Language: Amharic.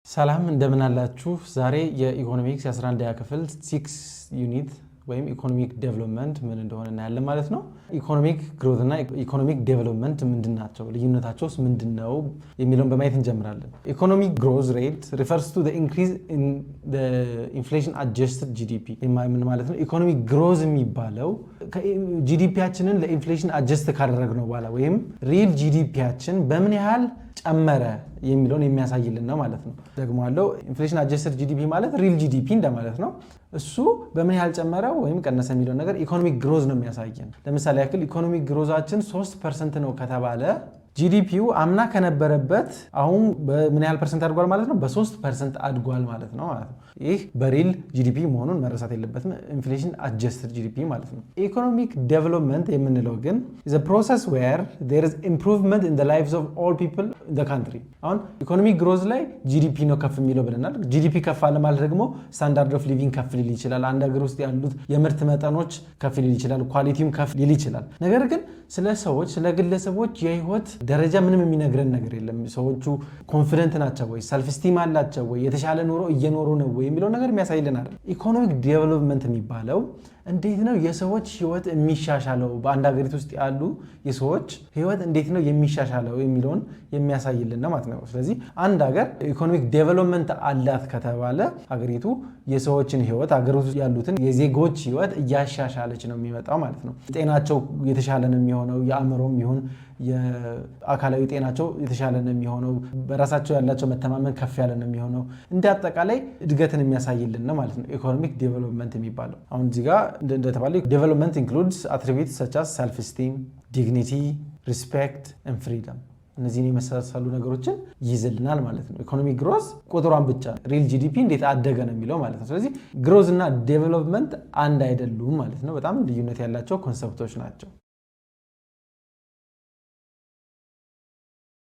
ሰላም እንደምን አላችሁ ዛሬ የኢኮኖሚክስ 11ኛ ክፍል 6 ዩኒት ወይም ኢኮኖሚክ ዴቨሎፕመንት ምን እንደሆነ እናያለን ማለት ነው ኢኮኖሚክ ግሮዝ እና ኢኮኖሚክ ዴቨሎፕመንት ምንድናቸው ልዩነታቸውስ ምንድነው የሚለውን በማየት እንጀምራለን ኢኮኖሚክ ግሮዝ ሬት refers to the increase in the inflation adjusted GDP ምን ማለት ነው ኢኮኖሚክ ግሮዝ የሚባለው ጂዲፒያችንን ለኢንፍሌሽን አጀስት ካደረግነው በኋላ ወይም ሪል ጂዲፒያችን በምን ያህል ጨመረ የሚለውን የሚያሳይልን ነው ማለት ነው ደግሞ አለው ኢንፍሌሽን አጀስትድ ጂዲፒ ማለት ሪል ጂዲፒ እንደማለት ነው እሱ በምን ያህል ጨመረ ወይም ቀነሰ የሚለው ነገር ኢኮኖሚክ ግሮዝ ነው የሚያሳየን ለምሳሌ ያክል ኢኮኖሚክ ግሮዛችን 3% ነው ከተባለ ጂዲፒው አምና ከነበረበት አሁን በምን ያህል ፐርሰንት አድጓል ማለት ነው በ3% አድጓል ማለት ነው ይህ በሪል ጂዲፒ መሆኑን መረሳት የለበትም ኢንፍሌሽን አጀስትድ ጂዲፒ ማለት ነው ኢኮኖሚክ ዴቨሎፕመንት የምንለው ግን is a process where there is improvement in the lives of all people in the country አሁን ኢኮኖሚክ ግሮዝ ላይ ጂዲፒ ነው ከፍ የሚለው ብለናል ጂዲፒ ከፍ አለ ማለት ደግሞ ስታንዳርድ ኦፍ ሊቪንግ ከፍ ሊል ይችላል አንድ ሀገር ውስጥ ያሉት የምርት መጠኖች ከፍ ሊል ይችላል ኳሊቲውም ከፍ ሊል ይችላል ነገር ግን ስለ ሰዎች ስለ ግለሰቦች የህይወት ደረጃ ምንም የሚነግረን ነገር የለም ሰዎቹ ኮንፊደንት ናቸው ወይ ሰልፍ ስቲም አላቸው ወይ የተሻለ ኑሮ እየኖሩ ነው ወይ የሚለው ነገር የሚያሳይልን አይደል ኢኮኖሚክ ዴቨሎፕመንት የሚባለው እንዴት ነው የሰዎች ህይወት የሚሻሻለው በአንድ ሀገሪቱ ውስጥ ያሉ የሰዎች ህይወት እንዴት ነው የሚሻሻለው የሚለውን የሚያሳይልን ነው ማለት ነው ስለዚህ አንድ ሀገር ኢኮኖሚክ ዴቨሎፕመንት አላት ከተባለ ሀገሪቱ የሰዎችን ህይወት ሀገሪቱ ያሉትን የዜጎች ህይወት እያሻሻለች ነው የሚመጣው ማለት ነው ጤናቸው የተሻለ ነው የሚሆነው የአእምሮም ይሁን የአካላዊ ጤናቸው የተሻለ ነው የሚሆነው በራሳቸው ያላቸው መተማመን ከፍ ያለ ነው የሚሆነው እንደ አጠቃላይ እድገትን የሚያሳይልን ነው ማለት ነው ኢኮኖሚክ ዴቨሎፕመንት የሚባለው አሁን እዚህ ጋር እንደተባለው ዴቨሎፕመንት includes attributes such as self esteem dignity respect and freedom እነዚህን የመሳሰሉ ነገሮችን ይይዝልናል ማለት ነው ኢኮኖሚክ ግሮዝ ቁጥሯን ብቻ ሪል ጂዲፒ እንዴት አደገ ነው የሚለው ማለት ነው ስለዚህ ግሮዝ እና ዴቨሎፕመንት አንድ አይደሉም ማለት ነው በጣም ልዩነት ያላቸው ኮንሰፕቶች ናቸው